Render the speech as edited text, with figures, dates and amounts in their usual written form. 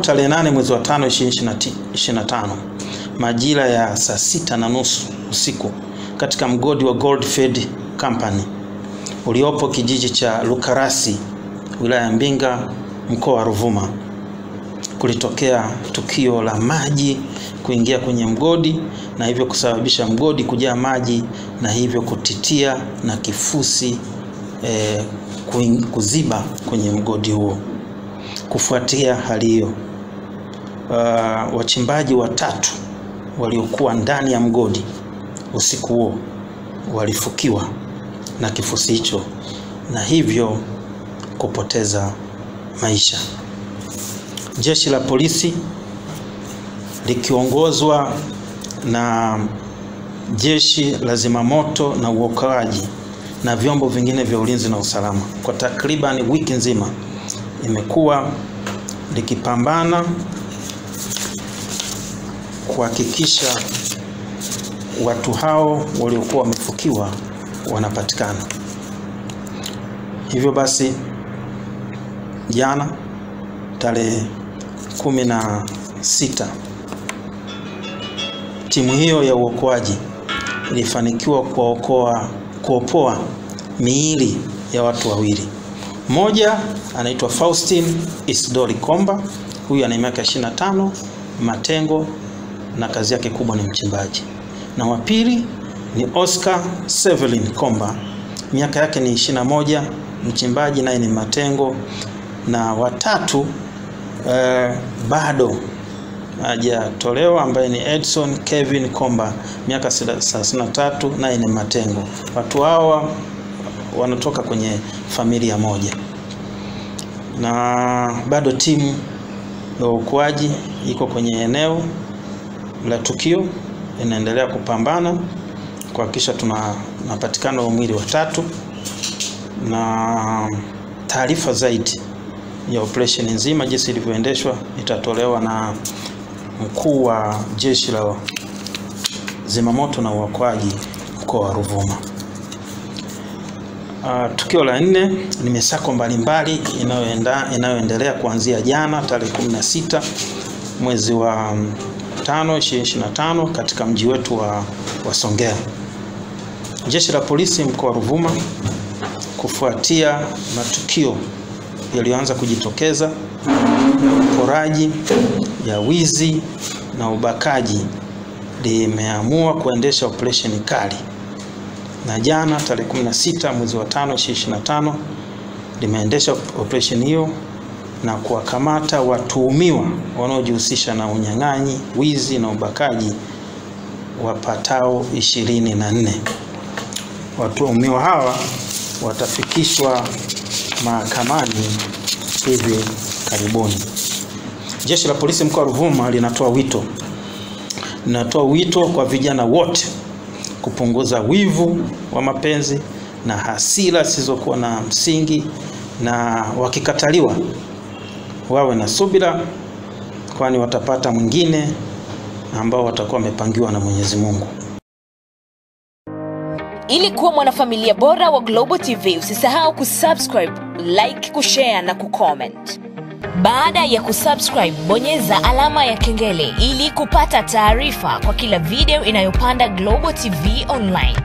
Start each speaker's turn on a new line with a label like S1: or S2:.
S1: Tarehe 8 mwezi wa 5 2025 majira ya saa 6:30 usiku katika mgodi wa Goldfield Company uliopo kijiji cha Lukarasi, wilaya ya Mbinga, mkoa wa Ruvuma, kulitokea tukio la maji kuingia kwenye mgodi na hivyo kusababisha mgodi kujaa maji na hivyo kutitia na kifusi kuziba kwenye mgodi huo. Kufuatia hali hiyo, wachimbaji watatu waliokuwa ndani ya mgodi usiku huo walifukiwa na kifusi hicho na hivyo kupoteza maisha. Jeshi la polisi likiongozwa na jeshi la zimamoto na uokoaji na vyombo vingine vya ulinzi na usalama kwa takriban wiki nzima imekuwa likipambana kuhakikisha watu hao waliokuwa wamefukiwa wanapatikana. Hivyo basi jana tarehe 16 timu hiyo ya uokoaji ilifanikiwa kuopoa miili ya watu wawili. Mmoja anaitwa Faustin Isidori Komba, huyu ana miaka 25, matengo na kazi yake kubwa ni mchimbaji. Na wa pili ni Oscar Severin Komba, miaka yake ni 21, mchimbaji naye ni matengo. Na watatu bado hajatolewa ambaye ni Edson Kevin Komba, miaka 33, naye ni matengo. Watu hawa wanatoka kwenye familia moja. Na bado timu ya uokoaji iko kwenye eneo la tukio, inaendelea kupambana kuhakikisha tunapatikana mwili wa tatu. Na taarifa zaidi ya operation nzima jinsi ilivyoendeshwa itatolewa na mkuu wa jeshi la zimamoto na uokoaji mkoa wa Ruvuma. Tukio la 4 ni misako mbalimbali inayoendelea kuanzia jana tarehe 16 mwezi wa 5 2025 katika mji wetu wa Songea. Jeshi la polisi mkoa wa Ruvuma kufuatia matukio yaliyoanza kujitokeza uporaji ya wizi na ubakaji limeamua kuendesha operation kali. Na jana tarehe 16 mwezi wa 5 2025 limeendesha operation hiyo na kuwakamata watuhumiwa wanaojihusisha na unyang'anyi, wizi na ubakaji wapatao 24. Watuhumiwa hawa watafikishwa mahakamani hivi karibuni. Jeshi la polisi mkoa wa Ruvuma linatoa wito kwa vijana wote kupunguza wivu wa mapenzi na hasira zisizokuwa na msingi, na wakikataliwa wawe na subira, kwani watapata mwingine ambao watakuwa wamepangiwa na Mwenyezi Mungu.
S2: Ili kuwa mwanafamilia bora wa Global TV, usisahau kusubscribe, like, kushare na kucomment. Baada ya kusubscribe, bonyeza alama ya kengele ili kupata taarifa kwa kila video inayopanda Global TV Online.